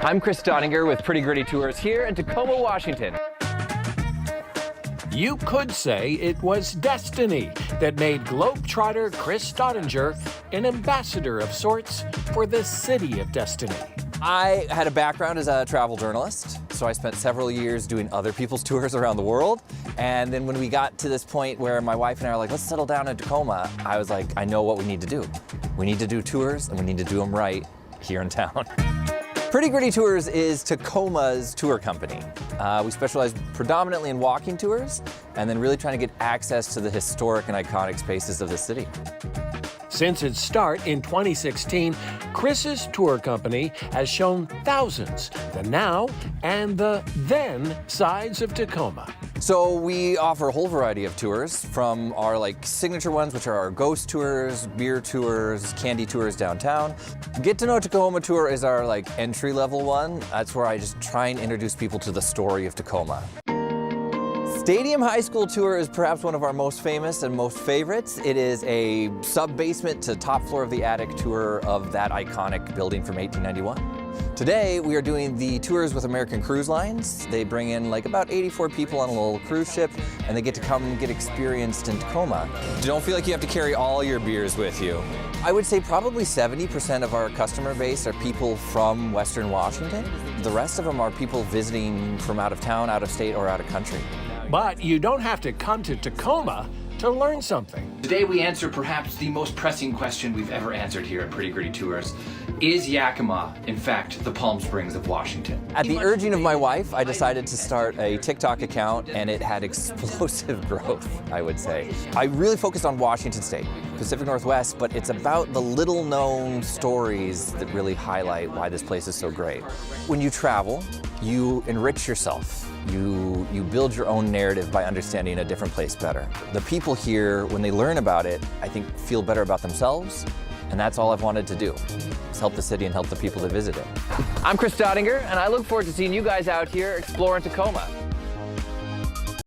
I'm Chris Stottinger with Pretty Gritty Tours here in Tacoma, Washington. You could say it was destiny that made globetrotter Chris Stottinger an ambassador of sorts for the city of destiny. I had a background as a travel journalist, so I spent several years doing other people's tours around the world. And then when we got to this point where my wife and I were like, let's settle down in Tacoma, I was like, I know what we need to do. We need to do tours, and we need to do them right here in town. Pretty Gritty Tours is Tacoma's tour company. We specialize predominantly in walking tours and then really trying to get access to the historic and iconic spaces of the city. Since its start in 2016, Chris's tour company has shown thousands the now and the then sides of Tacoma. So we offer a whole variety of tours, from our signature ones, which are our ghost tours, beer tours, candy tours downtown. Get to Know Tacoma tour is our entry-level one. That's where I just try and introduce people to the story of Tacoma. Stadium High School tour is perhaps one of our most famous and most favorites. It is a sub-basement to top floor of the attic tour of that iconic building from 1891. Today, we are doing the tours with American Cruise Lines. They bring in about 84 people on a little cruise ship, and they get to come and get experienced in Tacoma. Don't feel like you have to carry all your beers with you. I would say probably 70% of our customer base are people from Western Washington. The rest of them are people visiting from out of town, out of state, or out of country. But you don't have to come to Tacoma to learn something. Today we answer perhaps the most pressing question we've ever answered here at Pretty Gritty Tours. Is Yakima, in fact, the Palm Springs of Washington? At the urging of my wife, I decided to start a TikTok account, and it had explosive growth, I would say. I really focused on Washington State, Pacific Northwest, but it's about the little-known stories that really highlight why this place is so great. When you travel, you enrich yourself. You build your own narrative by understanding a different place better. The people here, when they learn about it, I think feel better about themselves, and that's all I've wanted to do, is help the city and help the people that visit it. I'm Chris Stottinger, and I look forward to seeing you guys out here exploring Tacoma.